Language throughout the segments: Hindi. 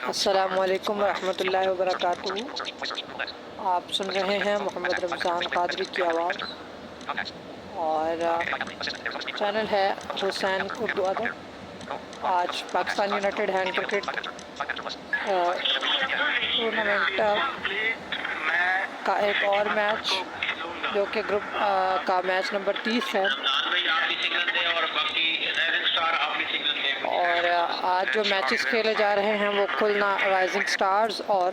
अस्सलामुअलैकुम वरहमतुल्लाहि वबरकातुहू। आप सुन रहे हैं मोहम्मद रमज़ान कादरी की आवाज़ और चैनल है हुसैन उर्दू अदब। आज Pakistan United hand cricket tournament का एक और मैच जो कि ग्रुप का मैच नंबर 30 है और आज जो मैचेस खेले जा रहे हैं वो खुलना राइजिंग स्टार्स और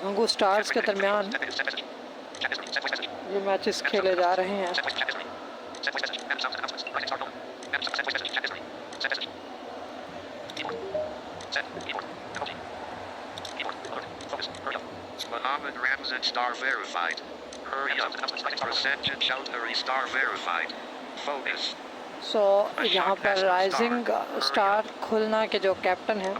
हंगू स्टार्स के दरमियान ये मैचेस खेले जा रहे हैं। Mohammed Ramzan star verified. Hurry up. Rasenjan Chowdhury star verified. Focus. सो यहाँ पर राइजिंग स्टार खुलना के जो कैप्टन हैं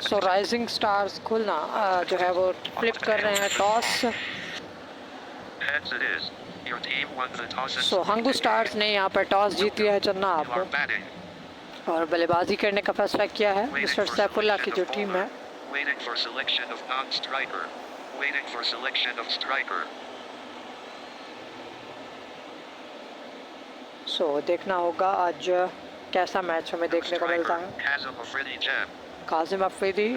सो राइजिंग स्टार्स खुलना जो है वो फ्लिप कर रहे हैं टॉस। सो हंगू स्टार्स ने यहाँ पर टॉस जीत लिया है चन्ना आप और बल्लेबाजी करने का फैसला किया है मिस्टर सैफुल्लाह की जो टीम है। सो देखना होगा आज कैसा मैच हमें देखने को मिलता है। काजिम अफरीदी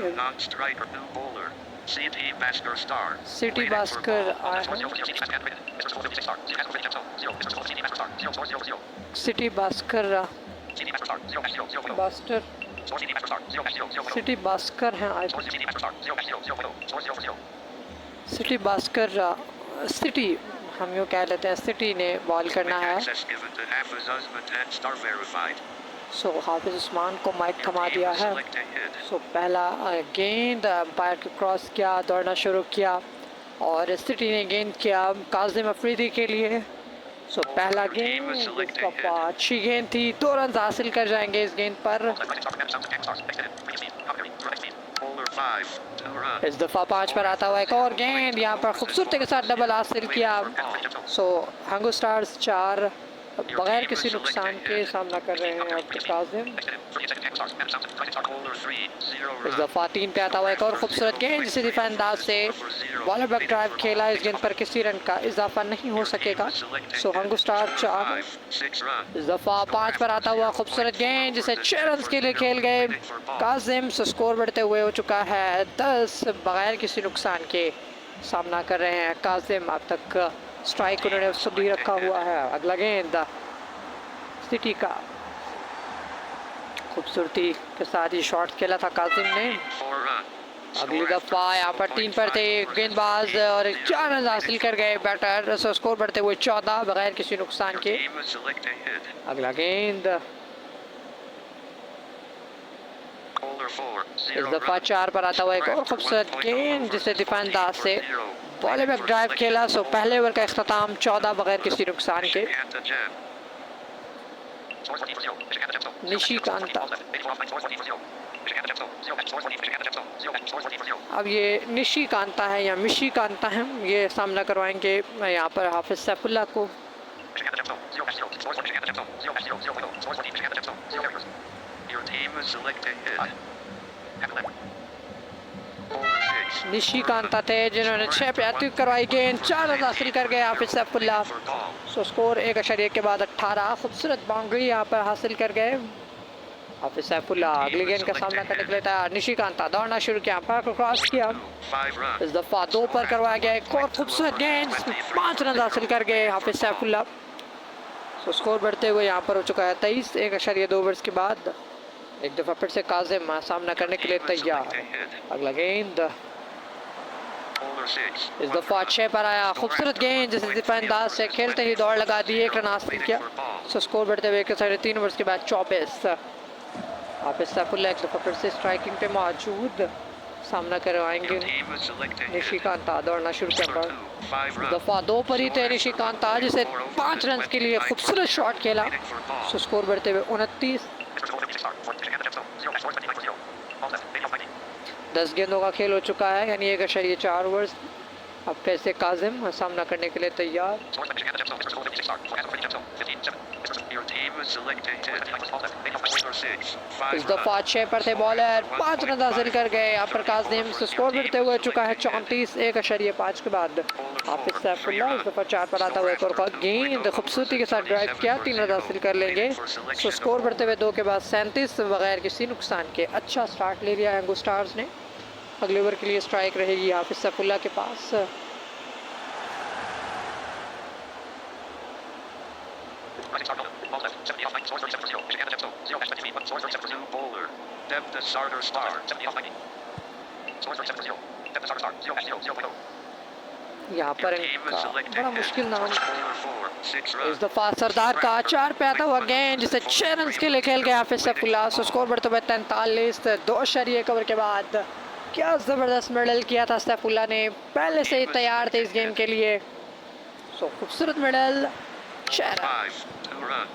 सिटी बास्कर आए हैं। सिटी बास्कर सिटी बास्कर हैं आज। सिटी बास्कर सिटी हम यूँ कह लेते हैं सिटी ने बॉल करना है। सो हाफिज उस्मान को माइक थमा दिया है। सो पहला गेंद अंपायर के क्रॉस किया, दौड़ना शुरू किया और सिटी ने गेंद किया काजिम अफरीदी के लिए। सो पहला गेंद अच्छी गेंद थी, 2 रन हासिल कर जाएंगे इस गेंद पर। इस दफ़ा 5 पर आता हुआ एक और गेंद, यहाँ पर खूबसूरती के साथ डबल हासिल किया। सो हंगू स्टार्स 4 बगैर किसी नुकसान के सामना कर रहे हैं अब काजिम। इस दफ़ा 3 पे आता हुआ एक और खूबसूरत गेंद जिसे दिफा अंदाज से बॉलर बैक ड्राइव खेला। इस गेंद पर किसी रन का इजाफा नहीं हो सकेगा। सो हंगू स्टार 4 इस दफ़ा 5 पर आता हुआ खूबसूरत गेंद जिसे 6 रन के लिए खेल गए काजिम। सो स्कोर बढ़ते हुए हो चुका है 10 बगैर किसी नुकसान के सामना कर रहे हैं काजिम। अब तक स्ट्राइक उन्होंने सुधी रखा हुआ है। अगला गेंद सिटी का खूबसूरती के साथ ही शॉट खेला था काजिम ने। अगली दफ़ा यहाँ पर 3 पर थे गेंदबाज और 4 रन हासिल कर गए बैटर। सो स्कोर बढ़ते हुए 14 बगैर किसी नुकसान के। अगला गेंद इस दफ़ा 4 पर आता हुआ एक और खूबसूरत गेंद जिसे दिफा अंदाज से बॉलर बैक ड्राइव खेला। सो पहले ओवर का इख्तिताम 14 बगैर किसी नुकसान के। निशिकांता अब ये निशिकांता है या मिशिकांता है, ये सामना करवाएंगे यहाँ पर हाफिज सैफुल्लाह को। निशिकांता थे जिन्होंने 6 पे अतिरिक्त करवाई गेंद, 4 रन हासिल कर गए हाफिज सैफुल्लाह। सो स्कोर 1 के बाद 18 खूबसूरत बाउंड्री यहाँ पर हासिल कर गए हाफिज सैफुल्लाह। अगली गेंद का सामना करने के लिए तैयार निशिकांता, दौड़ना शुरू किया, अंपायर को क्रॉस किया। इस दफ़ा 2 पर करवाया गया एक और खूबसूरत गेंद, 5 रन हासिल कर गए हाफिज सैफुल्लाह। सो स्कोर बढ़ते हुए यहाँ पर हो चुका है 23 1.2 ओवर्स के बाद। एक दफ़ा फिर से काजिम सामना करने के लिए तैयार। अगला गेंद इस दफ़ा 6 पर आया, खूबसूरत गेंद जिसे दिफा अंदाज से खेलते ही दौड़ लगा दी, 1 रन हासिल किया। सो स्कोर बढ़ते हुए 3 ओवर्स के बाद 24। हाफिज सैफुल्लाह एक दफ़ा फिर से स्ट्राइकिंग पे मौजूद, सामना करवाएंगे निशिकांता, दौड़ना शुरू किया। दफ़ा 2 पर ही थे निशिकांता जिसे 5 रन के लिए खूबसूरत शॉट खेला। सो स्कोर बढ़ते हुए 29। 10 गेंदों का खेल हो चुका है, यानी 1.4 ओवर्स। अब फिर से काजिम सामना करने के लिए तैयार। इस दफा 6 पर थे बॉलर, 5 रन हासिल कर गए। यहाँ पर काजिम स्कोर बढ़ते हुए चुका है 34 1.5 के बाद। हाफिज सैफुल्लाह इस दफा 4 पर आता हुआ एक और का गेंद खूबसूरती के साथ ड्राइव किया, 3 रन हासिल कर लेंगे। सो स्कोर बढ़ते हुए 2 के बाद 37 बगैर किसी नुकसान के। अच्छा स्टार्ट ले लिया है हंगू स्टार्स ने। अगले ओवर के लिए स्ट्राइक रहेगी हाफिज सैफुल्लाह के पास। यहाँ पर बड़ा मुश्किल नाम इस दफा सरदार का 4 पे आता हुआ गेंद, जिसे 6 रन के लिए खेल गया हाफिज सैफुल्लाह। सो स्कोर बढ़ते हुए 43 2 ओवर के बाद। क्या ज़बरदस्त मेडल किया था सैफुल्लाह ने, पहले से ही तैयार थे इस गेम के लिए। सो खूबसूरत मेडल, 6 रन।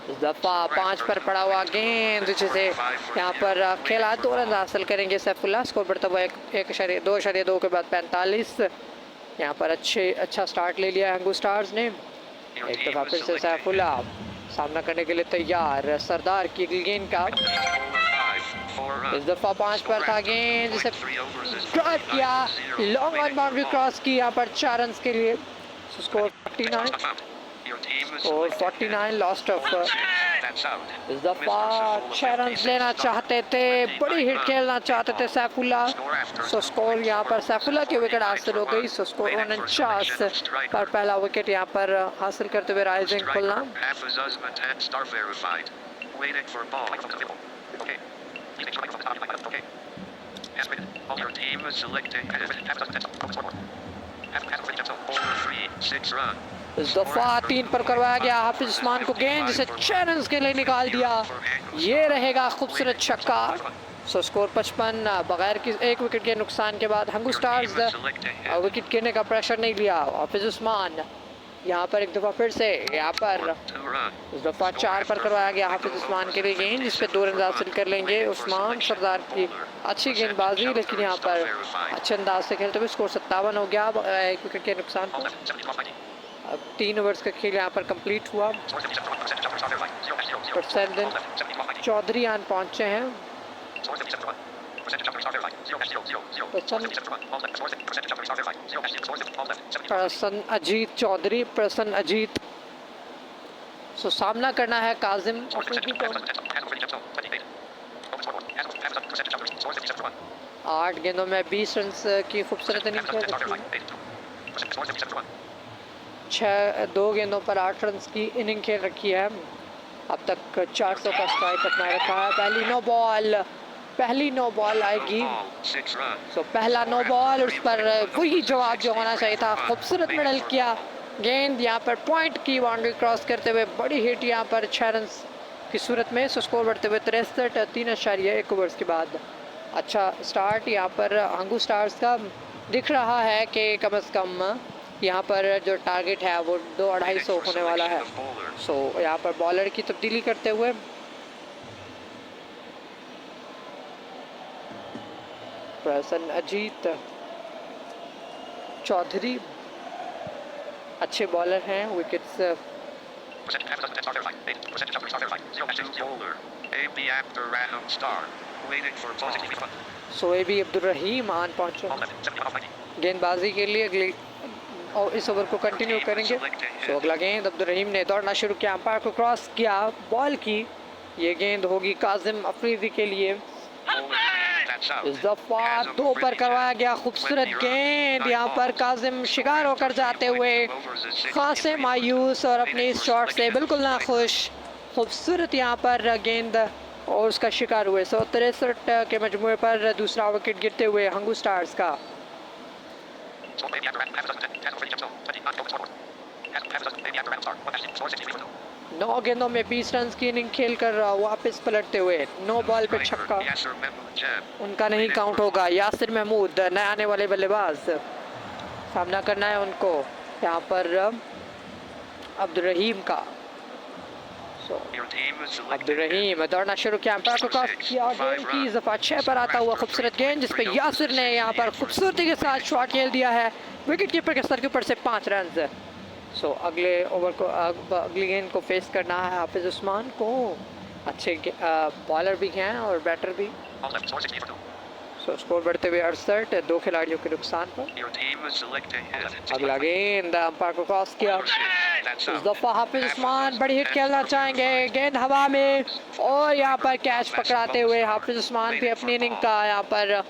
इस दफा 5 पर पड़ा हुआ गेंद, जिसे यहाँ पर खेला 2 रन हासिल करेंगे सैफुल्लाह। स्कोर बढ़ता हुआ 1.2 के बाद 45। यहाँ पर अच्छा स्टार्ट ले लिया हंगू स्टार्स ने। एक दफा फिर से सैफुल्लाह सामना करने के लिए तैयार। सरदार की गेंद का इस दफा 5 पर था गेंद, जिसे ड्राइव किया, लॉन्ग ऑन बाउंड्री क्रॉस की यहाँ पर 4 रन के लिए। Score 49 lost of. इस दफा 6 रन लेना चाहते थे, बड़ी हिट खेलना चाहते थे सैफुल्लाह। सो स्कोर यहाँ पर सैफुल्लाह की विकेट हासिल हो गई। सो स्कोर 49 पर पहला विकेट यहाँ पर हासिल करते हुए राइजिंग खुलना। इस दफा 3 पर करवाया गया हाफिज उस्मान को गेंद, जिसे 6 रन के लिए निकाल दिया। ये रहेगा खूबसूरत छक्का। सो स्कोर 55 बगैर की 1 विकेट के नुकसान के बाद। हंगू स्टार्स विकेट गिरने का प्रेशर नहीं लिया। हाफिज उस्मान यहाँ पर एक दफ़ा फिर से यहाँ पर इस दफ़ा 4 पर करवाया गया हाफिज उस्मान के लिए गेंद, जिस पे 2 रन हासिल कर लेंगे उस्मान। सरदार की अच्छी गेंदबाजी, लेकिन यहाँ पर अच्छे अंदाज से खेलते हुए स्कोर 57 हो गया 1 विकेट के नुकसान पर। अब 3 ओवर्स का खेल यहाँ पर कंप्लीट हुआ। प्रसन्न चौधरी आन पहुँचे हैं। प्रसन्न अजीत चौधरी, प्रसन्न अजीत। सो सामना करना है काजिम। 8 गेंदों में 20 रन की खूबसूरत इनिंग खेल रखी है। 2 गेंदों पर 8 रन की इनिंग खेल रखी है। अब तक 400 का स्ट्राइक अपना रखा है। पहली नो बॉल आएगी। सो पहला नो बॉल, उस पर वही जवाब जो होना चाहिए था। खूबसूरत मिडल किया, गेंद यहाँ पर पॉइंट की बाउंड्री क्रॉस करते हुए बड़ी हिट यहाँ पर 6 रन की सूरत में। सो स्कोर बढ़ते हुए 63 3.1 ओवर्स के बाद। अच्छा स्टार्ट यहाँ पर हंगू स्टार्स का दिख रहा है कि कम से कम यहाँ पर जो टारगेट है वो 2-250 होने वाला है। सो यहाँ पर बॉलर की तब्दीली करते हुए प्रसन्न अजीत चौधरी अच्छे बॉलर हैं। विकेट्स सोएबी अब्दुल रहीम आन पहुंचे गेंदबाजी के लिए अगली और इस ओवर को कंटिन्यू करेंगे। तो अगला गेंद अब्दुल रहीम ने दौड़ना शुरू किया, अंपायर को क्रॉस किया, बॉल की ये गेंद होगी काजिम अफरीदी के लिए। इस दफा 2 पर करवाया गया खूबसूरत गेंद, यहाँ पर काजिम शिकार होकर जाते हुए खासे मायूस और अपने इस शॉट से बिल्कुल ना खुश। खूबसूरत यहाँ पर गेंद और उसका शिकार हुए। 163 के मजमूए पर दूसरा विकेट गिरते हुए हंगू स्टार्स का। नौ गेंदों में 20 रन की इनिंग खेलकर वापस पलटते हुए 9 बॉल पे छक्का, उनका नहीं काउंट होगा। यासिर महमूद नए आने वाले बल्लेबाज, सामना करना है उनको यहाँ पर अब्दुल रहीम का। सो Your team is selected. Abdur Rahim दौड़ना शुरू किया, अंपायर को क्रॉस किया, गेंद की इस दफ़ा 6 पर आता हुआ खूबसूरत गेंद जिस पे यासिर ने यहाँ पर खूबसूरती के साथ शॉट खेल दिया है, विकेट कीपर के सर के ऊपर से 5 रन। सो अगले ओवर को अगली गेंद को फेस करना है हाफिज उस्मान को। अच्छे बॉलर भी हैं और बैटर भी। Ball left, score 60 for 2. So score बढ़ते हुए 68, 2 खिलाड़ियों के नुकसान पर। Your team is selected. Hit. अगला गेंद अंपायर को क्रॉस किया, That's इस out. दफ़ा हाफिज उस्मान बड़ी हिट खेलना चाहेंगे, गेंद हवा में और यहाँ पर कैच पकड़ाते हुए हाफिज उस्मान भी अपनी इनिंग का यहाँ पर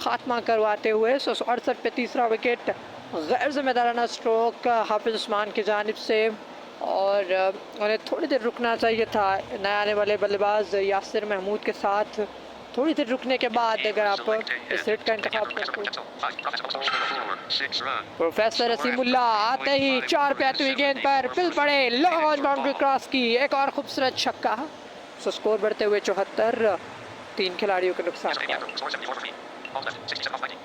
खात्मा करवाते हुए 68 पे तीसरा विकेट। गैर जिम्मेदाराना स्ट्रोक हाफिज उस्मान की जानिब से और उन्हें थोड़ी देर रुकना चाहिए था। नए आने वाले बल्लेबाज यासिर महमूद के साथ थोड़ी देर रुकने के बाद अगर आप इस हिट का इंतखाब करते हैं। 6 run. प्रोफेसर रसीमुल्ला आते ही 4 पे आती हुई गेंद पर फिल पड़े, लॉन्ग ऑन बाउंड्री क्रॉस की, एक और खूबसूरत छक्का। सो स्कोर बढ़ते हुए 74, 3 खिलाड़ियों के नुकसान पर। Score 74 for me. Ball left, 67 off 90.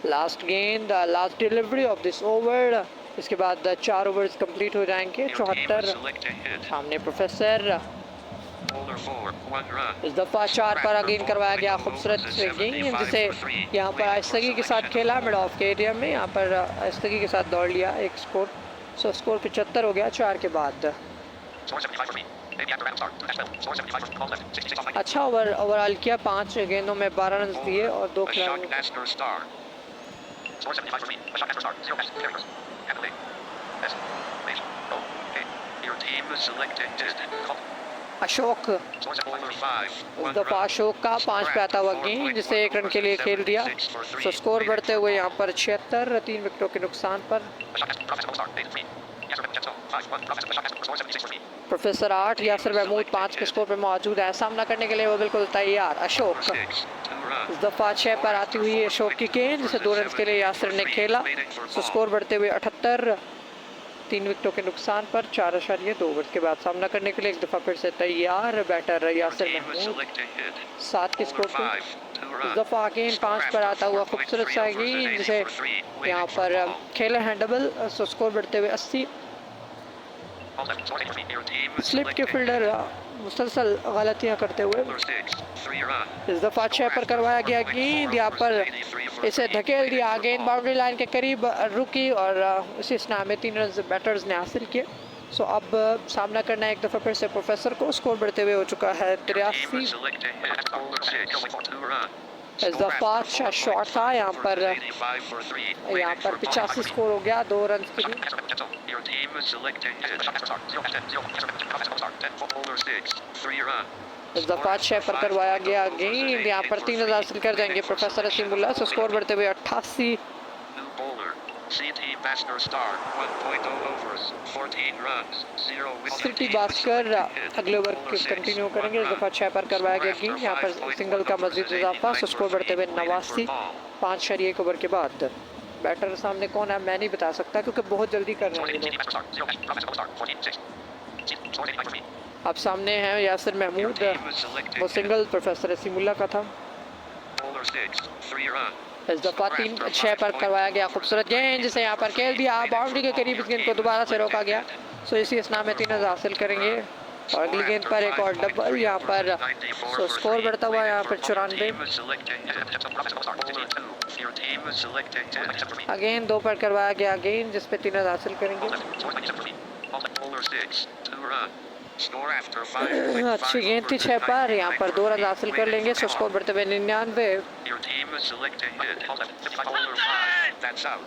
Last गेंद, last delivery of this over, इसके बाद 4 ओवर्स कंप्लीट हो जाएंगे। Your team is 74 selected. Hit. सामने प्रोफेसर, Bowler 4, 1 run. इस दफ़ा 4 पर अगेन करवाया गया खूबसूरत गेंद जिसे यहाँ पर आहिस्तगी के साथ खेला मिड ऑफ के एरिया में, यहाँ पर आहिस्तगी के साथ दौड़ लिया एक स्कोर। सो स्कोर 75 हो गया 4 के बाद। Score 75 for me. Maybe after Adam start. Nashville. Score 75 for ball left, 66 off 90. अच्छा ओवरऑल किया, 5 गेंदों में 12 रन दिए और 2 A खिलाड़ियों shot Asner star. Score 75 for me. A shot Asner star. 0 best. Carry first. Handle A. S. Base. O. A. Your team is selected. Hit. Call. Ashok, Score 75 for 5. इस 1 दफ़ा run. अशोक का 5 पे आता हुआ गेंद जिसे 1 रन के लिए खेल दिया। सो स्कोर बढ़ते हुए यहाँ पर 76, 3 विकेटों के नुकसान पर। A shot Asner. Professor star. 8 for me. Yasser Benjamin. 5-1. Professor. A shot Asner. Score 76 for me. Professor 8, Yasir Mahmood 5 के स्कोर पे मौजूद है, सामना करने के लिए वो बिल्कुल तैयार। Bowler अशोक, 6. 2 run. इस दफ़ा 6 पर आती हुई अशोक की गेंद जिसे 2 रन के लिए यासिर ने खेला। सो स्कोर बढ़ते हुए 78, 3 विकेटों के नुकसान पर। 4.2 ओवर के बाद सामना करने के लिए एक दफ़ा फिर से तैयार batter Your Yasir team is Mahmood selected. Hit. 7 के Bowler स्कोर पे। 5. 2 इस run. दफ़ा गेंद 5 पर आता हुआ खूबसूरत सा गेंद जिसे यहाँ पर खेले हैं डबल। सो स्कोर बढ़ते हुए 80। Ball left. Score 8 for me. Your team is slip के selected. फील्डर मुसलसल गलतियाँ करते हुए Bowler 6. 3 run. इस दफ़ा 6 पर करवाया गया गेंद, यहाँ पर इसे धकेल दिया, गेंद बाउंड्री लाइन के करीब रुकी और इसी स्नाह में 3 रन बैटर्स ने हासिल किए। सो अब सामना करना है एक दफ़ा फिर से प्रोफेसर को। स्कोर बढ़ते हुए हो चुका है 83। इस दफ़ा अच्छा शॉट था, यहाँ पर 85 स्कोर हो गया 2 रन के लिए। इस दफ़ा 6 पर करवाया गया गेंद, यहाँ पर 3 रन हासिल कर जाएंगे प्रोफेसर रसीमुल्ला। सो स्कोर बढ़ते हुए 88। सिटी बास्कर अगले ओवर कंटिन्यू करेंगे। इस दफ़ा 6 पर करवाया गया गेंद, यहाँ पर सिंगल का मजीद इजाफा। सो स्कोर बढ़ते हुए 89, 5.1 ओवर के बाद। बैटर सामने कौन है मैं नहीं बता सकता क्योंकि बहुत जल्दी कर रहे हैं ये लोग। अब सामने हैं यासिर महमूद, वो सिंगल प्रोफेसर रसीमुल्ला का था। इस दफ़ा 3-6 पर करवाया गया खूबसूरत गेंद जिसे यहाँ पर खेल दिया बाउंड्री के करीब, इस गेंद को दोबारा से रोका गया। सो इसी स्नाह में 3 रन हासिल करेंगे और अगली गेंद पर एक और डबल यहाँ पर। सो स्कोर बढ़ता हुआ यहाँ पर 94। अगेन 2 पर करवाया गया गेंद जिस पे 3 रन हासिल करेंगे। अच्छी गेंद थी 6 पर, यहाँ पर 2 रन हासिल कर लेंगे। सो स्कोर बढ़ते हुए 99।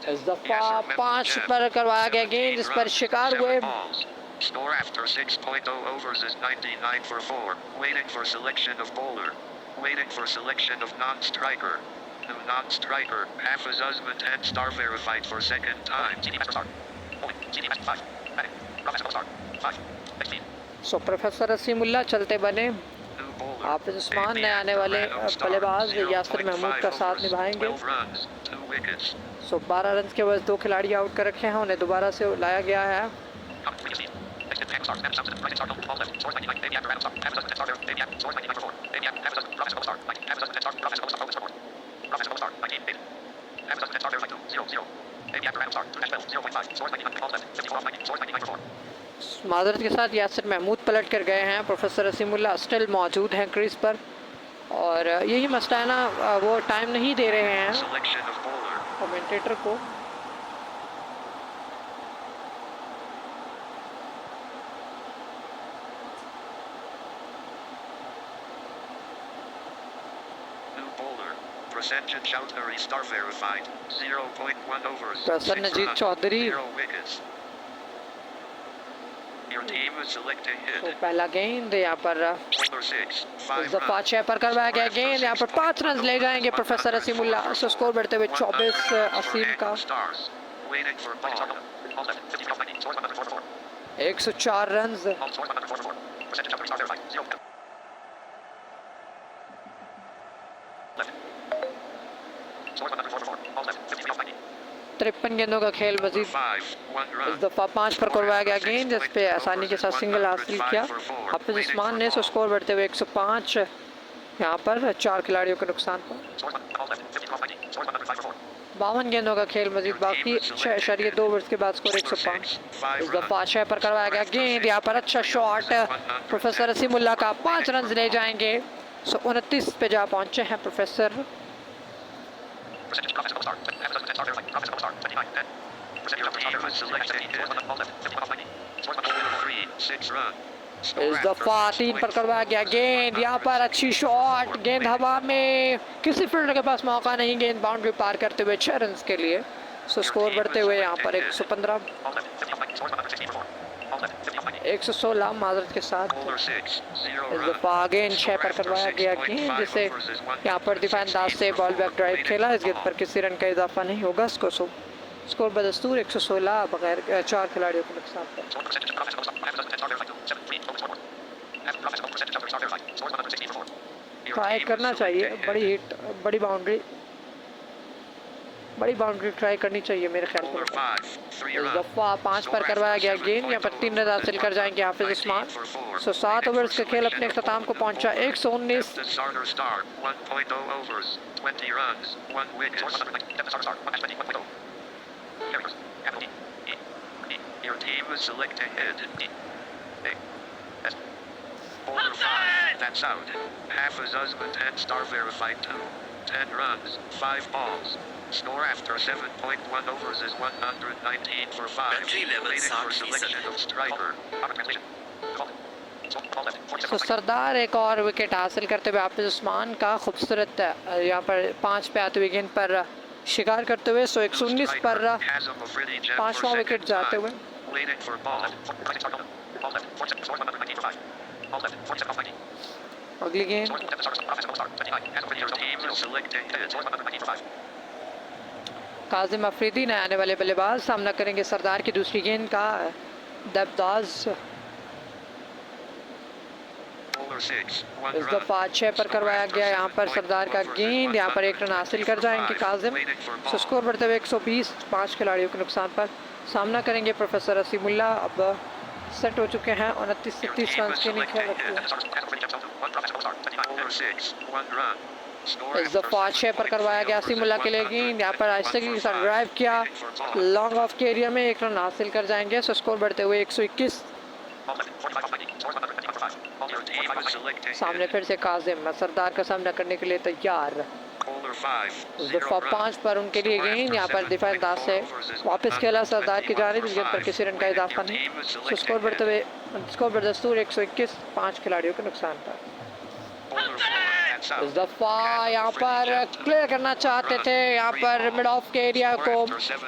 इस दफ़ा 5 पर करवाया गया गेंद जिस पर शिकार हुए। Score after 6.0 overs is 99 for 4. Waiting for selection of bowler. Waiting for selection of non-striker. New non-striker. Hafiz Usman 10 star verified for second time. So professor Rasimulla चलते बने। हाफिज उस्मान नए आने वाले बल्लेबाज यासिर महमूद का साथ निभाएंगे। सो 12 रन के बाद 2 खिलाड़ी आउट कर रखे हैं, उन्हें दोबारा से लाया गया है। माजरत के साथ यासिर महमूद पलट कर गए हैं, प्रोफेसर असीमुल्लाह स्टिल मौजूद हैं क्रीज पर, और यही मसला है ना, वो टाइम नहीं दे रहे हैं कमेंटेटर को। प्रसन्नजीत चौधरी, तो पहला गेंद यहाँ पर इस दफा 6 पर करवाया गया गेंद, यहाँ पर 5 रन ले जाएंगे प्रोफेसर असीमुल्लाह, सो स्कोर बढ़ते हुए 24 असीम का 104 रन। 53 गेंदों का खेल मजीद, इस दफा 5 पर करवाया गया गेंद, जिस पे आसानी के साथ सिंगल हासिल किया हाफिज उस्मान ने, सो स्कोर बढ़ते हुए 105 यहाँ पर 4 खिलाड़ियों के नुकसान पर। 52 गेंदों का खेल मजीद बाकी, 6.2 ओवर्स के बाद स्कोर 105। इस दफा 6 पर करवाया गया गेंद, यहाँ पर अच्छा शॉट प्रोफेसर असीमुल्लाह का, 5 रन ले जाएंगे, सो 29 पे जा पहुंचे हैं प्रोफेसर। इस दफा 3 पर करवाया गया गेंद, यहाँ पर अच्छी शॉट, गेंद हवा में, किसी फील्डर के पास मौका नहीं, गेंद बाउंड्री पार करते हुए 6 रन के लिए, सो स्कोर बढ़ते हुए यहाँ पर 115 116 माजरत के साथ। इस दफा गेंद 6 पर करवाया गया गेंद, जिसे यहाँ पर दिफाई अंदाज से बॉल बैक ड्राइव खेला, इस गेंद पर किसी रन का इजाफा नहीं होगा, स्कोर बदस्तूर 116 बगैर 4 खिलाड़ियों के नुकसान पर। ट्राई करना चाहिए, बड़ी हिट, बड़ी बाउंड्री ट्राई करनी चाहिए मेरे ख्याल में। इस दफा 5 पर करवाया गया गेंद, यहाँ पर 3 रन हासिल कर जाएंगे हाफिज उस्मान, सो 7 ओवर्स का खेल अपने अख्ताम को पहुंचा। 119 That's out. Hafiz Usman 10 star verified 2. 10 runs, 5 balls. Score after 7.1 overs is 119 for 5. Waiting for selection of striker. तो सरदार एक और विकेट हासिल करते हुए हाफिज उस्मान का खूबसूरत यहाँ पर 5 पे आते हुए गेंद पर शिकार करते हुए, सो 119 पर 5वां विकेट जाते हुए। अगली गेंद काजिम अफरीदी नए आने वाले बल्लेबाज सामना करेंगे सरदार की दूसरी गेंद का दबदाज। इस दफा 6 पर करवाया गया यहाँ पर सरदार का गेंद, यहाँ पर 1 रन हासिल कर जाएंगे काजिम, सो स्कोर बढ़ते हुए 120 5 खिलाड़ियों के नुकसान पर। सामना करेंगे प्रोफेसर असीमुल्लाह, अब सेट हो चुके हैं 29 से 30 रन के लिए खेल रखते हैं। इस दफा 6 पर करवाया गया असीमुल्लाह के लिए गेंद, यहाँ पर आहिस्ते के साथ ड्राइव किया, लॉन्ग ऑफ के एरिया में 1 रन हासिल कर जाएंगे, सो स्कोर बढ़ते हुए 121। सामने फिर से काजिम सरदार का सामना करने के लिए तैयार। इस दफा 5 पर उनके लिए गेंद, यहाँ पर दिफाई अंदाज से वापस खेला सरदार की जानिब, इस गेंद पर किसी रन का इजाफा नहीं, सो स्कोर बढ़ते हुए स्कोर बदस्तूर 121 5 खिलाड़ियों के नुकसान पर। इस दफा यहाँ पर क्लियर करना चाहते थे, यहाँ पर मिड ऑफ के एरिया को,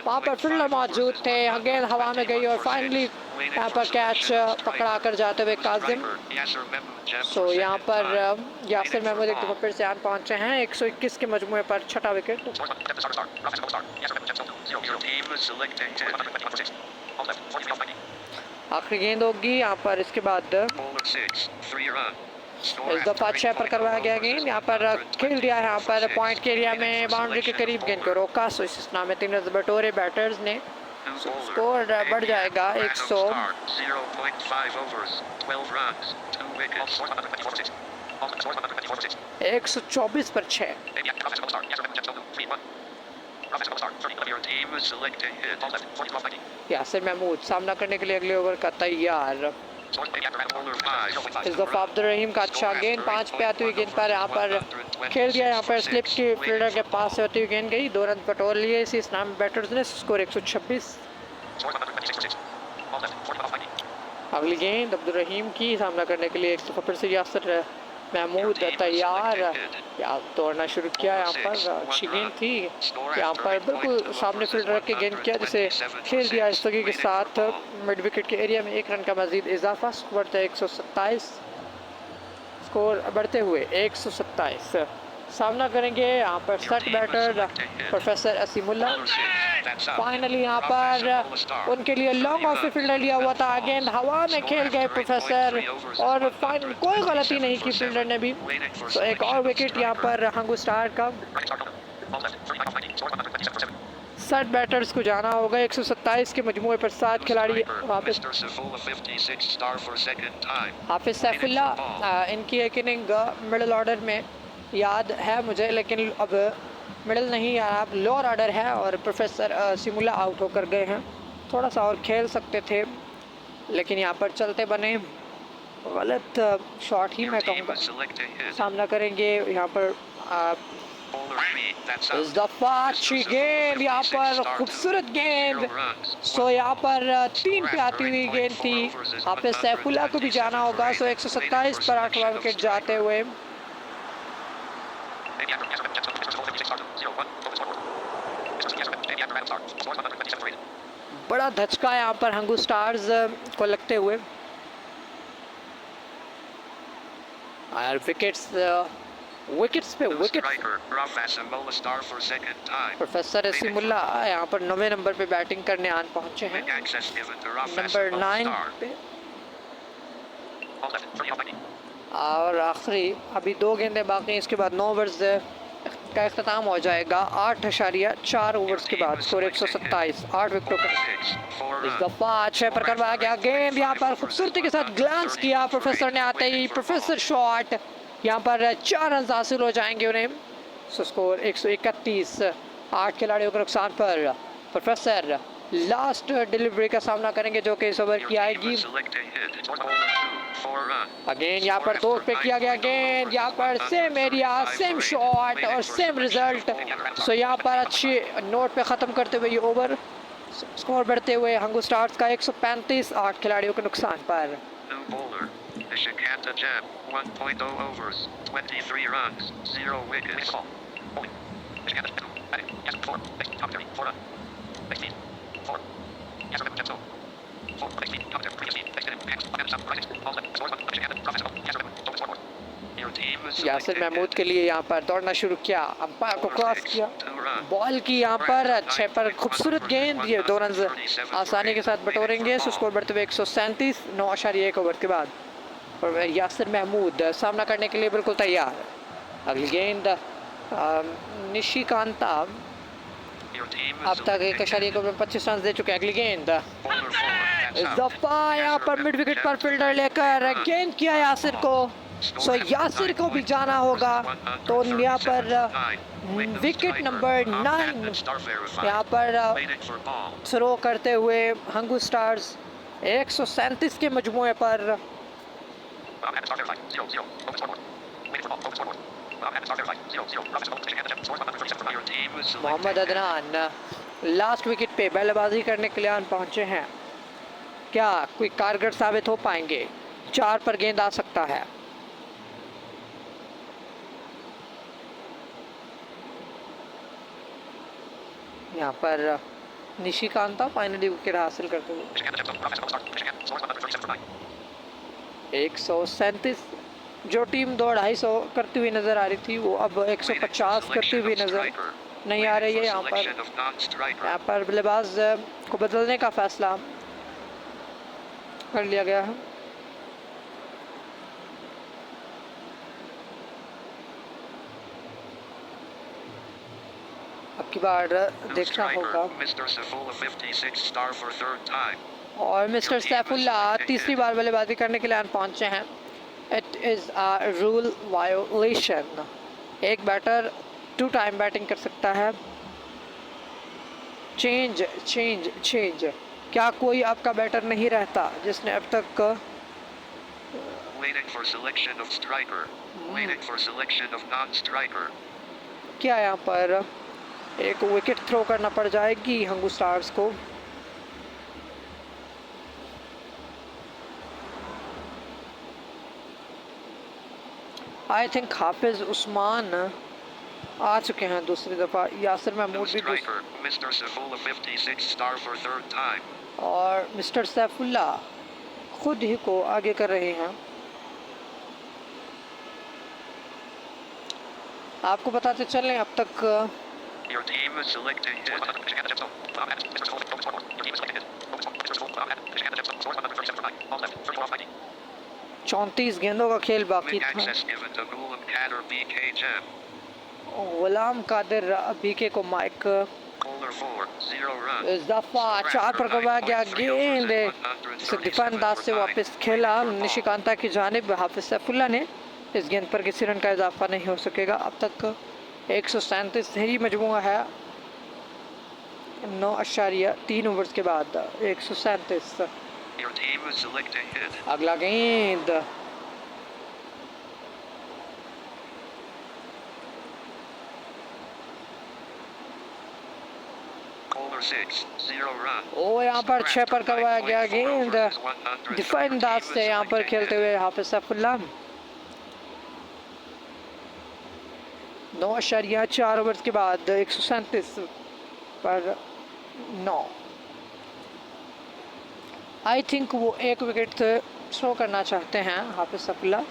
वहाँ पर फील्डर मौजूद थे, गेंद हवा में गई और फाइनली यहाँ पर कैच पकड़ा कर जाते हुए काजिम, सो यहाँ पर यासिर महमूद एक दफा फिर से आन पहुँचे हैं 121 के मजमूए पर 6ठा विकेट। आखिरी गेंद होगी यहाँ पर, इसके बाद इस दफा 6 पर करवाया गया गेंद, यहाँ पर खेल दिया है, यहाँ पर पॉइंट के एरिया में बाउंड्री के करीब गेंद को रोका, सो इस स्ना में 3 रन बटोरे बैटर्स ने, स्कोर बढ़ जाएगा 124 पर 6। Your team is selecting hit. Yasir Mahmood सामना करने के लिए अगले ओवर का तैयार। Bowler 5. इस दफ़ा अब्दुल रहीम का अच्छा गेंद 5 पे आती हुई गेंद पर यहाँ पर खेल दिया। यहाँ पर स्लिप की फील्डर के पास से होती हुई गेंद गई। 2 रन बटोर लिए इसी इस्लाम बैटर्स ने। स्कोर 126। अगली गेंद अब्दुल रहीम की सामना करने के लिए एक दफ़ा फिर से यासिर महमूद तैयार। यहाँ तोड़ना शुरू किया। यहाँ पर अच्छी गेंद थी। यहाँ पर बिल्कुल सामने फील्डर रख के गेंद किया जिसे खेल दिया इस्तगी के साथ मिड विकेट के एरिया में। 1 रन का मजीद इजाफा। स्कोर बढ़ता है 127। स्कोर बढ़ते हुए 127। सामना करेंगे यहाँ पर सेट बैटर प्रोफेसर असीमुल्ला। फाइनली यहाँ पर उनके लिए लॉन्ग ऑफ फील्डर लिया हुआ था। गेंद हवा में खेल गए प्रोफेसर और फाइनल कोई गलती नहीं की फील्डर ने भी। तो एक और विकेट यहाँ पर हंगू स्टार का। सेट बैटर्स को जाना होगा। 127 के मजमूए पर 7 खिलाड़ी वापस। हाफिज सैफुल्ला इनकी एक इनिंग मिडिल ऑर्डर में याद है मुझे, लेकिन अब मिडिल नहीं अब लोअर ऑर्डर है और प्रोफेसर सिमुला आउट होकर गए हैं। थोड़ा सा और खेल सकते थे लेकिन यहाँ पर चलते बने। गलत शॉट ही मैं कहूँगा। सामना करेंगे यहाँ पर इस दफ़ा अच्छी गेंद। यहाँ पर खूबसूरत गेंद। सो यहाँ पर 3 पे आती हुई गेंद थी। हाफिज सैफुल्ला को भी जाना होगा। सो 127 पर 8वां विकेट जाते हुए। बड़ा धचका है यहाँ पर हंगू स्टार्स को लगते हुए। और विकेट्स पे विकेट। प्रोफेसर असीमुल्ला यहाँ पर 9वें नंबर पे बैटिंग करने आन पहुंचे हैं। नंबर 9 पे और आखिरी अभी 2 गेंदें बाकी। इसके बाद 9 ओवर्स का इख्तिताम हो जाएगा। 8.4 ओवर्स के बाद। स्कोर 127। 8 विकेटों पर इस दफ़ा 6 पर करवाया गया। गेंद यहाँ पर खूबसूरती के साथ ग्लांस किया प्रोफेसर ने आते ही। प्रोफेसर शॉट यहाँ पर 4 रन हासिल हो जाएंगे उन्हें। So score 131। 8 खिलाड़ियों के नुकसान पर प्रोफेसर लास्ट डिलीवरी का सामना करेंगे जो कि इस ओवर की आएगी। अगेन यहाँ पर 2 पे किया गया गेंद। यहाँ पर सेम एरिया सेम शॉट और सेम रिजल्ट। सो यहाँ पर अच्छी नोट पे ख़त्म करते हुए ये ओवर। स्कोर बढ़ते हुए हंगू स्टार्स का 135। 8 खिलाड़ियों के नुकसान पर। 1.0 overs, 23 runs, 0 wickets. Yasir Mahmood के लिए यहाँ पर दौड़ना शुरू किया। अंपायर को क्रॉस किया। बॉल की यहाँ पर 6 पर खूबसूरत गेंद। ये 2 रन आसानी के साथ बटोरेंगे। स्कोर बढ़ते हुए 137। 9.1 ओवर के बाद और यासिर महमूद सामना करने के लिए बिल्कुल तैयार। अगली गेंद निशिकांता अब तक 1.1 ओवर में 25 रन दे चुके हैं। अगली गेंद इस दफा यहाँ पर मिड विकेट पर फील्डर लेकर गेंद किया यासिर को। सो यासिर को भी जाना होगा। तो यहाँ पर विकेट नंबर 9 यहाँ पर थ्रो करते हुए हंगू स्टार्स 137 के मजमूए पर। मोहम्मद अदनान लास्ट विकेट पे बल्लेबाजी करने के लिए आन पहुंचे हैं। क्या कोई कारगर साबित हो पाएंगे? 4 पर गेंद आ सकता है। यहाँ पर निशिकांता फाइनली विकेट हासिल करते हुए 137। जो टीम 250 करती हुई नज़र आ रही थी वो अब 150 करती हुई नज़र नहीं आ रही है। यहाँ पर बल्लेबाज को बदलने का फैसला कर लिया गया है। अब की बार देखना होगा। और मिस्टर सैफुल्ला तीसरी बार बल्लेबाजी करने के लिए पहुंचे हैं। It is a rule violation. एक बैटर 2 टाइम बैटिंग कर सकता है। Change change change. क्या कोई आपका बैटर नहीं रहता जिसने अब तक Waiting for selection of striker. Waiting for selection of non-striker. क्या यहाँ पर एक विकेट थ्रो करना पड़ जाएगी हंगू स्टार्स को। आई थिंक हाफिज उस्मान आ चुके हैं दूसरी दफ़ा। यासिर महमूद भी Mr. Safullah 56 star for third time. और मिस्टर सैफुल्ला खुद ही को आगे कर रहे हैं। आपको बताते चलें अब तक Your team is selecting hit. 34 गेंदों का खेल बाकी Wing था। access given to Ghulam Kader BK Jem. Ghulam Qadir BK को माइक। Bowler 4, 0 run. इस दफा 4 पर करवाया गया गेंद इसे डिफेंस अंदाज से वापस खेला निशिकांता की जानिब। हाफिज सैफुल्ला ने इस गेंद पर किसी रन का इजाफा नहीं हो सकेगा। अब तक 137 ही मजमूआ है 9.3 ओवर्स के बाद 137। Your team is selecting hit. अगला गेंद Bowler 6, 0 run. ओ यहाँ पर 6 पर करवाया गया गेंद डिफेंस अंदाज से यहाँ पर खेलते हुए हाफिज सैफुल्ला। 9.4 ओवर्स के बाद 137 पर 9। आई थिंक वो एक विकेट थ्रो करना चाहते हैं हाफिज सैफुल्ला।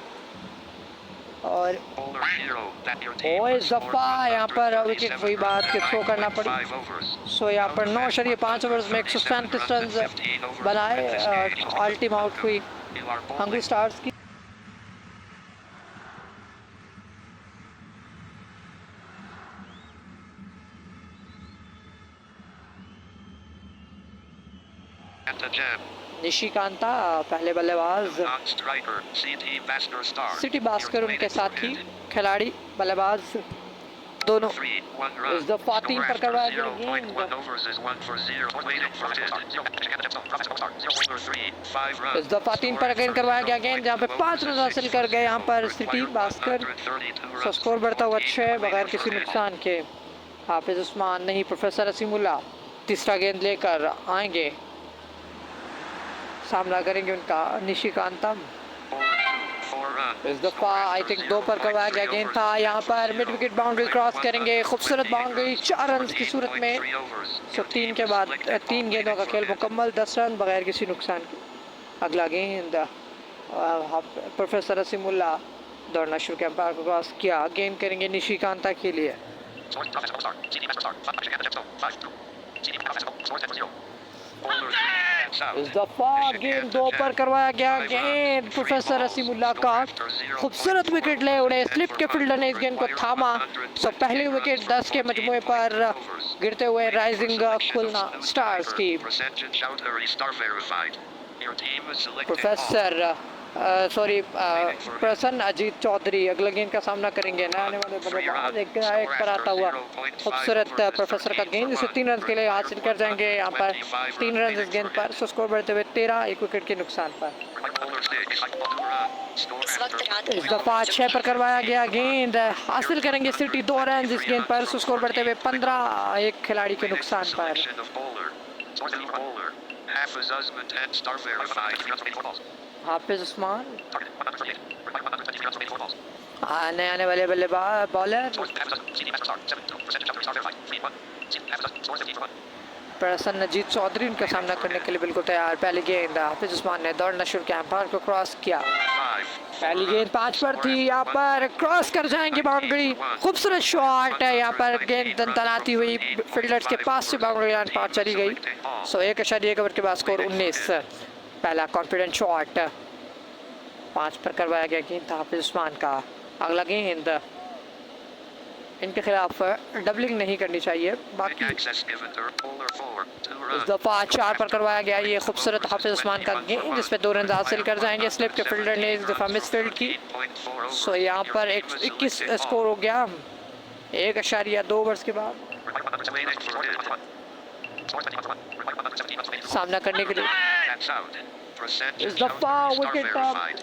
और Bowler 0, that your team O has इस scored दफ़ा यहाँ पर विकेट 137 वही बात कि थ्रो करना पड़ी। 5 overs. सो यहाँ पर 9.5 ओवर्स में 137 रन बनाए। ऑल टीम आउट हुई You are Hangu bowling. Stars की। At the jam. निशिकांता पहले बल्लेबाज। Non-striker, CT Bhaskar star. City Bhaskar You're उनके waiting for साथी hit. खिलाड़ी बल्लेबाज दोनों। 3, 1 run. इस दफा 3 Score पर after करवाया गया 0.1 गेंद। overs is 1 for 0. Waiting for hit. Bowler 3, 5 runs. इस दफा 3 पर गेंद करवाया गया गेंद जहाँ पे 5 रन हासिल कर गए यहाँ पर सिटी भास्कर। सो स्कोर बढ़ता हुआ 6 बगैर किसी नुकसान के। हाफिज उस्मान नहीं प्रोफेसर असीमुल्ला तीसरा गेंद लेकर आएंगे। सामना करेंगे उनका निशिकांता। इस दफा आई थिंक 2 पर करवाया गया गेंद था यहाँ पर मिड विकेट बाउंड्री क्रॉस करेंगे। खूबसूरत बाउंड्री 4 रन की सूरत में। सो 3 के बाद 3 गेंदों का खेल मुकम्मल 10 रन बगैर किसी नुकसान के। अगला गेंद प्रोफेसर असीमुल्ला दौड़ना शुरू किया एम्पायर को क्रॉस किया। गेंद करेंगे निशिकांता के लिए। इस दफा गेंद 2 पर करवाया गया गेंद प्रोफेसर असीमुल्ला का खूबसूरत विकेट ले उड़े। स्लिप के फील्डर ने इस गेंद को थामा। सो पहली विकेट 10 के मजमुए पर गिरते हुए राइजिंग खुलना स्टार्स की। प्रोफेसर प्रसन्न अजीत चौधरी अगले गेंद का सामना करेंगे। नए आने वाले बल्लेबाज एक पर आता हुआ खूबसूरत प्रोफेसर का गेंद इसे 3 रन के लिए हासिल कर जाएंगे यहाँ पर 3 रन इस गेंद पर। सो स्कोर बढ़ते हुए 13 1 विकेट के नुकसान पर। इस दफा 6 पर करवाया गया गेंद हासिल करेंगे सिटी 2 रन इस गेंद पर। सो स्कोर बढ़ते हुए 15 एक खिलाड़ी के नुकसान पर। हाफिज उस्मान नए आने वाले बल्लेबाज बॉलर प्रसन्नजीत चौधरी उनका सामना करने के लिए बिल्कुल तैयार। पहली गेंद हाफिज उस्मान ने दौड़ना शुरू किया एम्पायर को क्रॉस किया। पहली गेंद 5 पर थी यहाँ पर क्रॉस कर जाएंगे बाउंड्री। खूबसूरत शॉट है यहाँ पर गेंद तनाती हुई फील्डर्स के पास से बाउंड्री लाइन पार चली गई। सो 1.1 ओवर के बाद स्कोर 19। पहला कॉन्फिडेंट शॉट 5 पर करवाया गया गेंद था हाफिज उस्मान का। अगला गेंद इनके खिलाफ डबलिंग नहीं करनी चाहिए। बाकी इस दफा 4 पर करवाया गया ये खूबसूरत हाफिज उस्मान का गेंद जिसपे 2 रन हासिल कर जाएंगे। स्लिप के फील्डर ने इस दफा मिस फील्ड की। सो यहाँ पर 21 स्कोर हो गया 1.2 ओवर्स के बाद। सामना करने के लिए That's out. Percentage इस दफा counter विकेट star verified.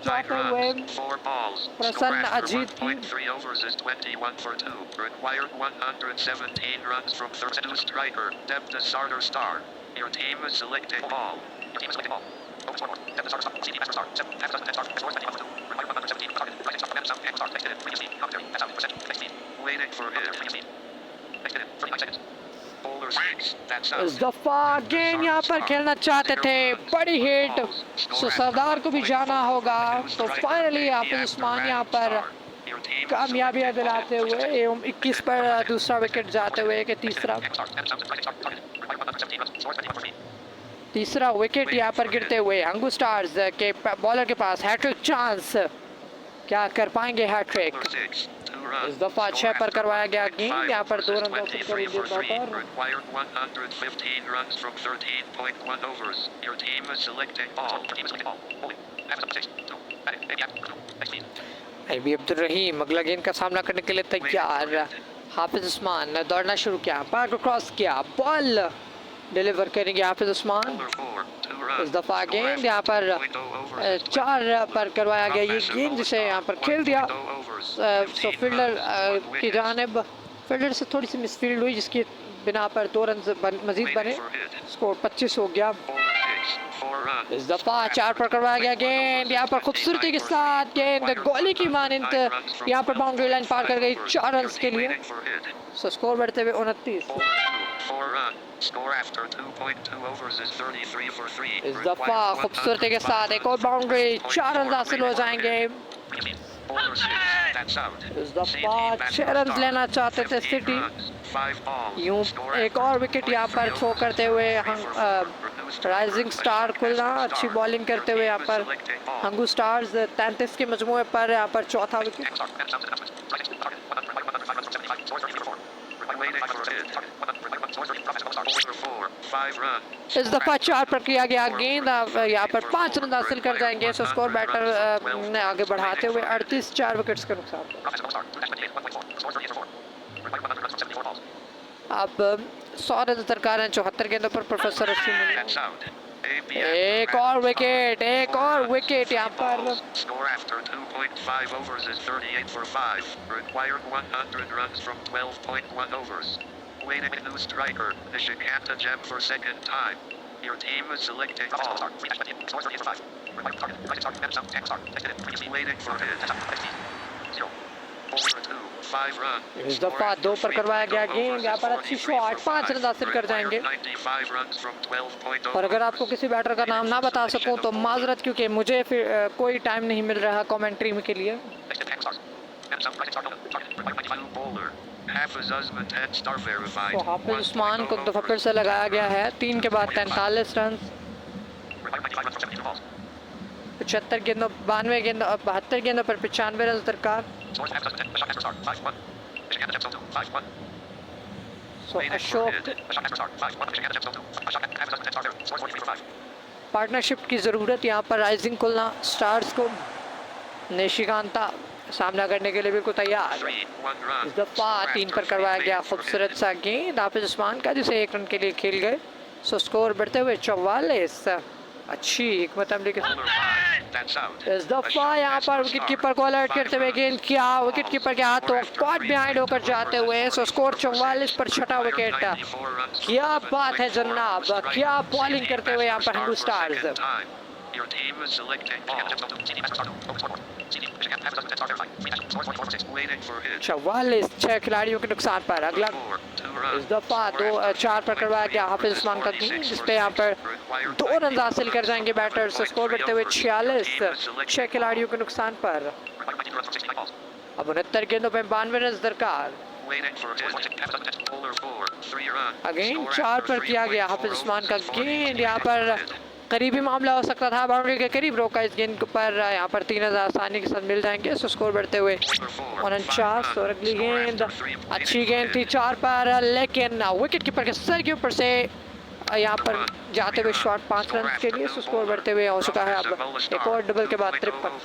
जाते 9 हुए runs, 4 balls. प्रसन्न Score after अजीत की 1.3 overs is 21 for 2. Required 117 runs from 32 striker. Depth the starter star. Your team is selecting ball. Your team is selecting ball. Focus scoreboard. Depth the starter star. CD master star. 7. Half dozen 10 star. Scores 21 for 2. Required 117. Target. Rising star. Next up. Angle star. Next in. Previous speed. Commentary. That's out. Percent. Next speed. Waiting for hit. Previous speed. Next in. 39 seconds. Bowler 6. That's out. इस दफा गेंद यहाँ पर खेलना चाहते थे, बड़ी हिट, सो सरदार को भी जाना होगा। तो फाइनली हाफिज उस्मान यहाँ पर कामयाबियां दिलाते हुए एवं 21 पर दूसरा विकेट जाते हुए कि तीसरा विकेट यहाँ पर गिरते हुए हंगू स्टार्स के बॉलर के पास हैट्रिक चांस, क्या कर पाएंगे हैट्रिक। इस दफा 6 पर करवाया गया गेंद, यहाँ पर 2 रन हासिल करेंगे batter. Required 115 runs from 13.1 overs. Your team is selecting ball. अभी अब्दुल रहीम अगला गेंद का सामना करने के लिए तैयार। हाफिज उस्मान ने दौड़ना शुरू किया, पार को क्रॉस किया, बॉल डिलीवर करेंगे हाफिज उस्मान। इस दफा गेंद यहाँ पर 4 पर करवाया गया ये गेंद, जिसे यहाँ पर खेल दिया सो फील्डर की जानिब। फील्डर से थोड़ी सी मिसफील्ड हुई, जिसकी बिना पर 2 रन मजीद बने, स्कोर 25 हो गया। इस दफा 4 पर करवाया गया गेंद, यहाँ पर खूबसूरती के साथ गेंद गोली की मानिंद यहाँ पर बाउंड्री लाइन पार कर गई 4 रन के लिए। सो स्कोर बढ़ते हुए 29। इस दफा खूबसूरती के साथ एक और बाउंड्री, 4 रन हासिल हो जाएंगे। इस दफा 6 रन लेना चाहते थे सिटी, यूं एक और विकेट यहाँ पर थ्रो करते हुए राइजिंग स्टार खुलना, अच्छी बॉलिंग करते हुए यहाँ पर हंगू स्टार्स 33 के मजमूए पर यहाँ पर चौथा विकेट। इस दफा 4 पर किया गया गेंद, यहाँ पर 5 रन हासिल कर जाएंगे। सो स्कोर बैटर ने आगे बढ़ाते हुए 38, 4 विकेट्स का नुकसान। अब 100 रन दरकार हैं 74 गेंदों पर प्रोफेसर रसीम। एक और विकेट, एक और विकेट यहाँ पर। Score after 2.5 overs is 38 for 5. Required 100 runs from 12.1 overs. Waiting a new striker, Nishikanta Gem for second time. Your team is selecting ball. Waiting for hit. 5 run. इस दफा 2 पर करवाया गया गेंद, यहाँ पर अच्छी शॉट, 5 रन हासिल कर जाएंगे। और अगर आपको किसी बैटर का नाम ना बता सकूं तो माजरत, क्योंकि मुझे फिर कोई टाइम नहीं मिल रहा कमेंट्री में के लिए। तो हाफिज उस्मान को दफा फिर से लगाया गया है, 3 के बाद 43 रन, 75 गेंदों 92 गेंदों 72 गेंदों पर 95 रन दरकार। सो अशोक पार्टनरशिप की ज़रूरत यहाँ पर राइजिंग खुलना स्टार्स को। निशिकांता सामना करने के लिए बिल्कुल तैयार। इस दफा 3 पर करवाया गया खूबसूरत सा गेंद हाफिज उस्मान का, जिसे 1 रन के लिए खेल गए। सो स्कोर बढ़ते हुए 44। अच्छी हिकमत अमली के साथ इस दफा यहाँ पर विकेट कीपर को अलर्ट करते हुए गेंद किया, विकेट कीपर के हाथों कॉट बिहाइंड होकर जाते हुए। सो स्कोर 44 पर 6ठा विकेट। क्या बात है जनाब, क्या बॉलिंग करते हुए यहाँ पर Hindu stars. Your team is selecting ball. 44, 6 खिलाड़ियों के नुकसान पर। अगला इस दफा 4 पर करवाया गया हाफिज उस्मान का गेंद, जिसपे यहाँ पर 2 रन हासिल कर जाएंगे बैटर्स। स्कोर बढ़ते हुए 46, 6 खिलाड़ियों के नुकसान पर। अब 69 गेंदों पे 92 रन दरकार। अगेन 4 पर किया गया हाफिज उस्मान का गेंद, यहाँ पर करीबी मामला हो सकता था, बाउंड्री के करीब रोका इस गेंद पर। यहाँ पर 3 रन आसानी के साथ मिल जाएंगे। सो स्कोर बढ़ते हुए 49। और अगली गेंद अच्छी गेंद थी 4 पर, लेकिन विकेट कीपर के सर के ऊपर से यहाँ पर जाते हुए शॉट 5 रन के लिए। सो स्कोर बढ़ते हुए हो चुका है अब एक और डबल के बाद 53।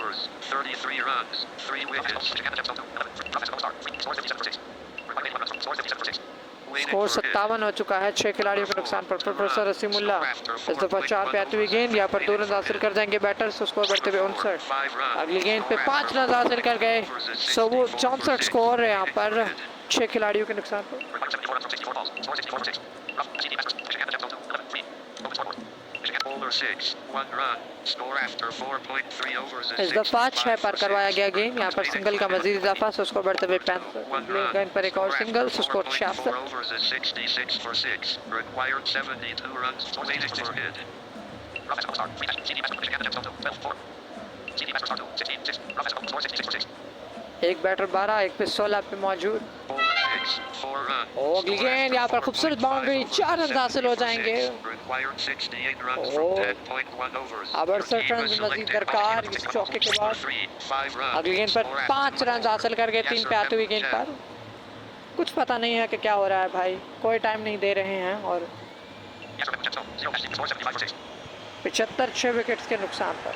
स्कोर 57 हो चुका है 6 खिलाड़ियों के नुकसान पर। प्रोफेसर रसीमुल्ला इस दफा 4 पे आती हुई गेंद, यहाँ पर 2 रन हासिल कर जाएंगे बैटर्स, तो स्कोर बढ़ते हुए 59। अगली गेंद पे 5 रन हासिल कर गए, सो वो 64 स्कोर है यहाँ पर 6 खिलाड़ियों के नुकसान पर। इस दफा 6 पर करवाया गया गेंद, यहाँ पर सिंगल का मजीद इजाफा, सो स्कोर बढ़ते हुए 65। गेंद पर एक और सिंगल, सो स्कोर 66। एक बैटर 12, एक पे 16 पे मौजूद। अगली गेंद, यहाँ पर खूबसूरत बाउंड्री, 4 रन हासिल हो जाएंगे। अब 68 रन मजीद दरकार इस चौके के बाद। अगली गेंद पर 5 रन हासिल करके 3 पे आती हुई गेंद पर कुछ पता नहीं है कि क्या हो रहा है भाई, कोई टाइम नहीं दे रहे हैं और 75 6 विकेट्स के नुकसान पर।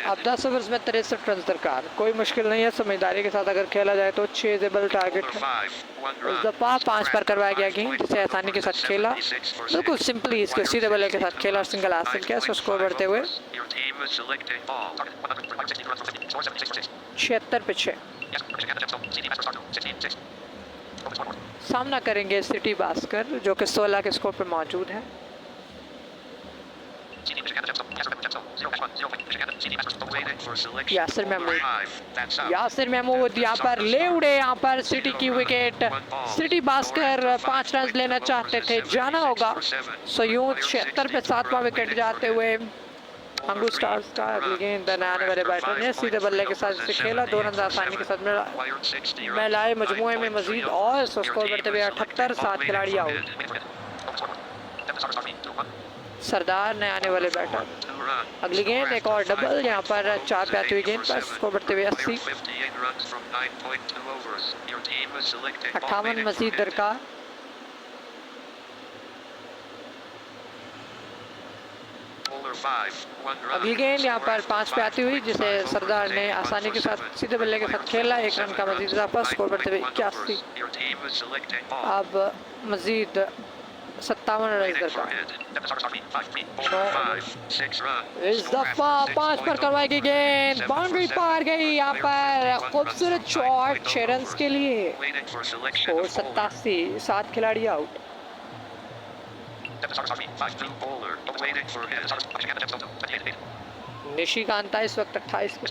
अब 10 ओवर्स में 63 रन दरकार, कोई मुश्किल नहीं है, समझदारी के साथ अगर खेला जाए तो चेजेबल टारगेट है। इस दफा 5 पर करवाया गया गेंद, जिसे आसानी के साथ खेला, बिल्कुल सिंपली इसके सीधे बल्ले के साथ खेला और सिंगल हासिल किया, सो स्कोर बढ़ते हुए 76 पे 6। सामना करेंगे सिटी बास्कर जो कि 16 के स्कोर पे मौजूद है। यासिर महमूद यहाँ पर ले उड़े, यहाँ पर सिटी की विकेट। सिटी बास्कर 5 रन लेना चाहते थे, जाना होगा, सो यूं 76 पे 7वां विकेट जाते हुए हंगू स्टार्स का। अगली गेंद आने वाले बैटर ने सीधे बल्ले के साथ इसे खेला, 2 रन आसानी के साथ मिलाए मजमुए में मजीद और स्कोर बढ़ते हुए 78, 7 खिलाड़ी आउट। सरदार ने आने वाले बैटर। अगली गेंद एक और डबल, यहाँ पर 4 पे आती हुई गेंद पर स्कोर बढ़ते हुए 80। 58 मजीद दरकार। अगली गेंद यहाँ पर 5 पे आती हुई, जिसे सरदार ने आसानी के साथ सीधे बल्ले के साथ खेला, 1 रन का मजीद इजाफा, स्कोर बढ़ते हुए 81। अब मजीद 57 रन दरकार। इस दफा 5 पर करवाई गई गेंद, बाउंड्री पार गई, यहाँ पर खूबसूरत शॉट 6 रन के लिए, स्कोर 87, 7 खिलाड़ी आउट। निशिकांता इस वक्त 28 पे।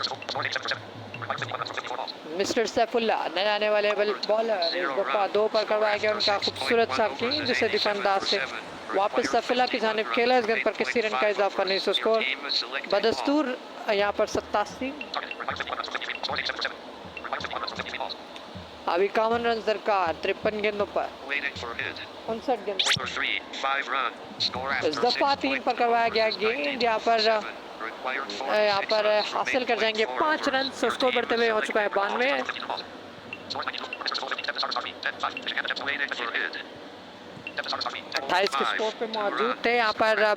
मिस्टर सैफुल्ला नए आने वाले बॉलर, इस दफा 2 पर करवाया गया उनका खूबसूरत सा गेंद, जिसे डिफेंडर से वापस सैफुल्ला की जानिब खेला, इस गेंद पर किसी रन का इजाफा नहीं, सो स्कोर बदस्तूर यहाँ पर 87। अब 51 रन दरकार 53 गेंदों पर, 59 गेंद। इस दफा 3 पर करवाया गया गेंद, यहाँ पर हासिल कर जाएंगे 5 रन, सो स्कोर बढ़ते हुए हो चुका है 92। 28 के स्कोर पे मौजूद थे, यहाँ पर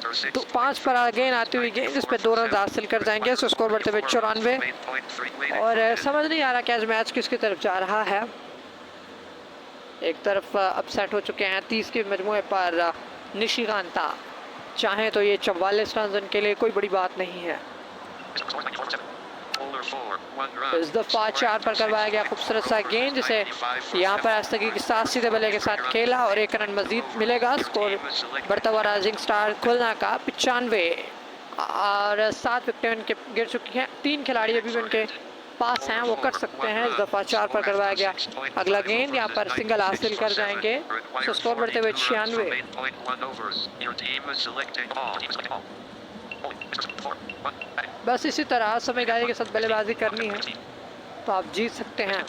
5 पर गेंद आती हुई गेंद, जिस पे 2 रन हासिल कर जाएंगे, सो स्कोर बढ़ते हुए 94। और समझ नहीं आ रहा कि आज मैच किसकी तरफ जा रहा है। एक तरफ अपसेट हो चुके हैं 30 के मजमुए पर निशिकांता, चाहे तो ये 44 रन उनके लिए कोई बड़ी बात नहीं है। इस दफा 4 पर करवाया गया खूबसूरत सा गेंद, जिसे यहाँ पर आस्तगी के साथ सीधे बल्ले के साथ खेला और 1 रन मजीद मिलेगा, स्कोर बढ़ता हुआ राइजिंग स्टार खुलना का 95 और 7 विकेटें उनके गिर चुकी हैं। 3 खिलाड़ी अभी भी उनके पास हैं, वो कर सकते हैं। इस दफा 4 पर करवाया गया अगला गेंद, यहाँ पर सिंगल हासिल कर जाएंगे, तो स्कोर बढ़ते हुए 96। बस इसी तरह समझदारी के साथ बल्लेबाजी करनी है तो आप जीत सकते हैं।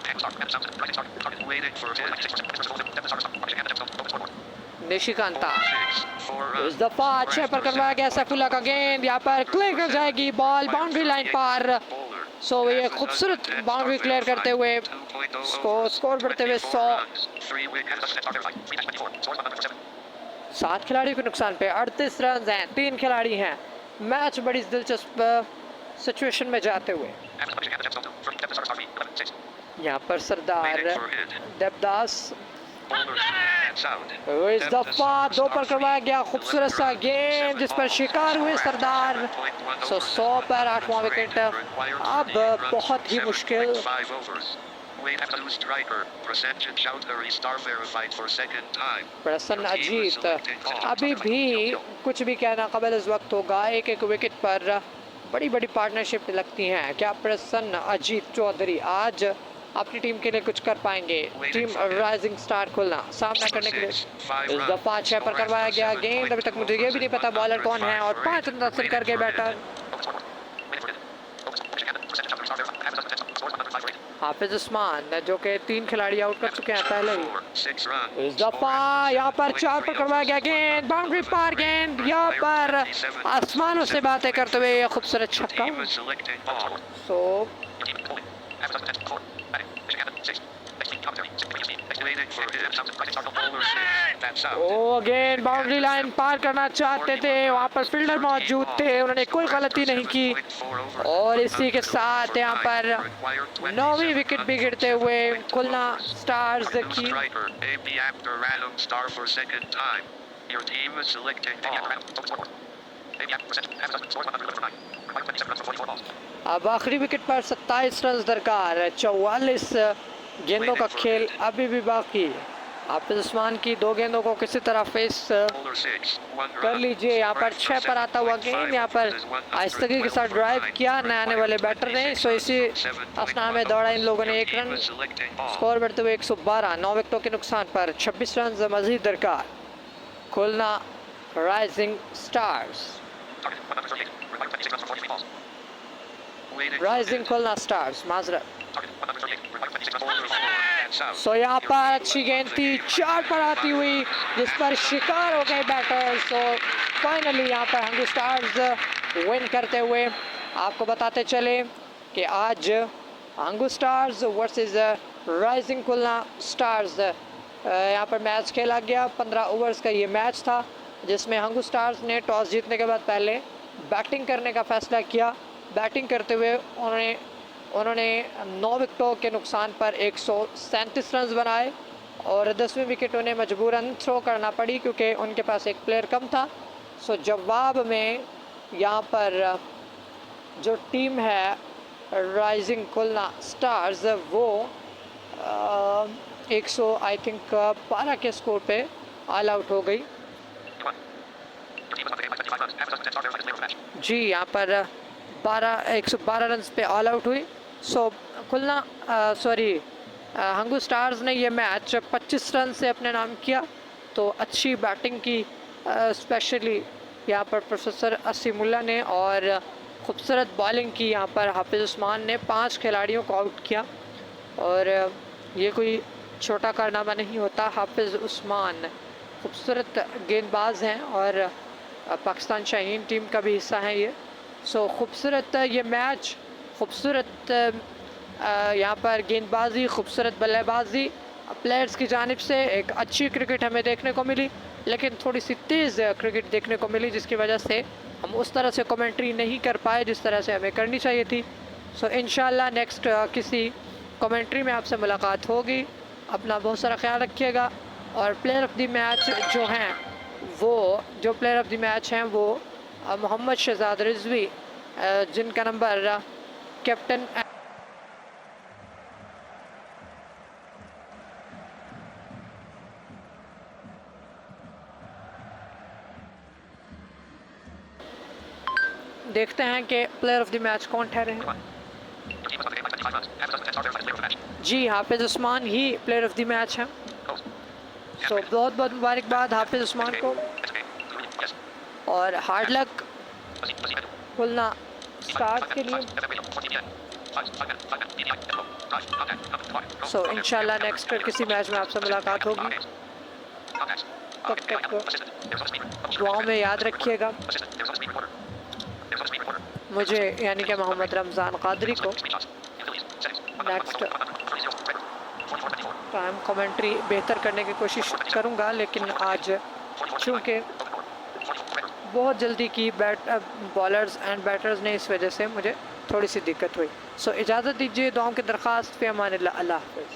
निशिकांता इस दफा 6 पर करवाया गया सैफुल्ला का गेंद, यहाँ पर क्लियर कर जाएगी बॉल बाउंड्री लाइन पर, सो ये खूबसूरत बाउंड्री क्लियर करते हुए स्कोर बढ़ते हुए 100। 7 खिलाड़ियों के नुकसान पे 38 रन हैं, 3 खिलाड़ी हैं, मैच बड़ी दिलचस्प सिचुएशन में जाते हुए। यहाँ पर सरदार देवदास Bowler 2, that's out. इस दफा दो पर करवाया गया खूबसूरत सा गेंद जिस पर शिकार हुए सरदार। 100 पर 8वां विकेट। अब बहुत ही मुश्किल। प्रसन्न अजीत अभी भी कुछ भी कहना कबल इस वक्त होगा। एक एक विकेट पर बड़ी बड़ी पार्टनरशिप लगती हैं। क्या प्रसन्न अजीत चौधरी आज अपनी टीम के लिए कुछ कर पाएंगे? टीम राइजिंग स्टार खुलना सामना करने के लिए इस दफा 6 पर करवाया गया गेंद। अभी तक मुझे ये भी नहीं पता बॉलर कौन है और 5 रन हासिल करके बैटर हाफिज उस्मान जो कि 3 खिलाड़ी आउट कर चुके हैं पहले ही। इस दफा यहाँ पर 4 पर करवाया गया गेंद। बाउंड्री पार गेंद यहाँ पर आसमानों से बातें करते हुए खूबसूरत छक्का। अगेन बाउंड्री लाइन पार करना चाहते थे। वहाँ पर फील्डर मौजूद थे, उन्होंने कोई गलती नहीं की और इसी के साथ यहाँ पर 9वीं विकेट भी गिरते हुए खुलना स्टार्स की। अब आखिरी विकेट पर 27 रन दरकार। 44 गेंदों का खेल अभी भी बाकी। हाफिज उस्मान की 2 गेंदों को किसी तरह फेस कर लीजिए। यहाँ पर 6 पर आता हुआ गेंद यहाँ पर आहिस्तगी के साथ ड्राइव किया नए आने वाले बैटर ने। सो इसी असना में दौड़ा इन लोगों ने 1 रन। स्कोर बढ़ते हुए 112। 9 विकेटों के नुकसान पर 26 रन मजीद दरकार। खुलना राइजिंग स्टार्स। राइजिंग खुलना स्टार्स माजरत। सो यहाँ पर अच्छी गेंद थी 4 पर आती हुई जिस पर शिकार हो गए बैटर। सो फाइनली यहाँ पर हंगू स्टार्स विन करते हुए आपको बताते चले कि आज हंगू स्टार्स वर्सेस राइजिंग खुलना स्टार्स यहाँ पर मैच खेला गया। 15 ओवर्स का ये मैच था जिसमें हंगू स्टार्स ने टॉस जीतने के बाद पहले बैटिंग करने का फैसला किया। बैटिंग करते हुए उन्होंने 9 विकेटों के नुकसान पर 137 रन बनाए और 10वीं विकेट उन्हें मजबूरन थ्रो करना पड़ी क्योंकि उनके पास एक प्लेयर कम था। सो जवाब में यहाँ पर जो टीम है राइजिंग खुलना स्टार्स वो 100 आई थिंक 12 के स्कोर पे ऑल आउट हो गई। जी यहाँ पर 112 रन पे ऑल आउट हुई। सो खुलना हंगू स्टार्स ने ये मैच 25 रन से अपने नाम किया। तो अच्छी बैटिंग की स्पेशली यहाँ पर प्रोफेसर असीमुल्ला ने और खूबसूरत बॉलिंग की यहाँ पर हाफिज उस्मान ने 5 खिलाड़ियों को आउट किया और ये कोई छोटा कारनामा नहीं होता। हाफिज उस्मान खूबसूरत गेंदबाज हैं और पाकिस्तान शाहीन टीम का भी हिस्सा है ये। सो खूबसूरत ये मैच, खूबसूरत यहाँ पर गेंदबाजी, खूबसूरत बल्लेबाजी प्लेयर्स की जानिब से एक अच्छी क्रिकेट हमें देखने को मिली लेकिन थोड़ी सी तेज़ क्रिकेट देखने को मिली जिसकी वजह से हम उस तरह से कमेंट्री नहीं कर पाए जिस तरह से हमें करनी चाहिए थी। सो इंशाल्लाह नेक्स्ट किसी कमेंट्री में आपसे मुलाकात होगी। अपना बहुत सारा ख्याल रखिएगा और प्लेयर ऑफ द मैच जो हैं जो प्लेयर ऑफ द मैच हैं वो मोहम्मद शहजाद रिजवी जिनका नंबर कैप्टन देखते हैं कि प्लेयर ऑफ द मैच कौन ठहरे हैं। जी हाफिज उस्मान ही प्लेयर ऑफ द मैच हैं। सो बहुत बहुत मुबारकबाद हाफिज उस्मान को और हार्ड लक खुलना स्टार्स के लिए। सो इंशाल्लाह नेक्स्ट किसी मैच में आपसे मुलाकात होगी। तब तक दुआओं में याद रखिएगा मुझे यानी कि मोहम्मद रमज़ान कादरी को। नेक्स्ट टाइम कमेंट्री बेहतर करने की कोशिश करूंगा लेकिन आज चूँकि बहुत जल्दी की बॉलर्स एंड बैटर्स ने इस वजह से मुझे थोड़ी सी दिक्कत हुई। सो इजाज़त दीजिए, दुआओं की दरख्वास्त पे अमान अल्लाह हाफ़िज़।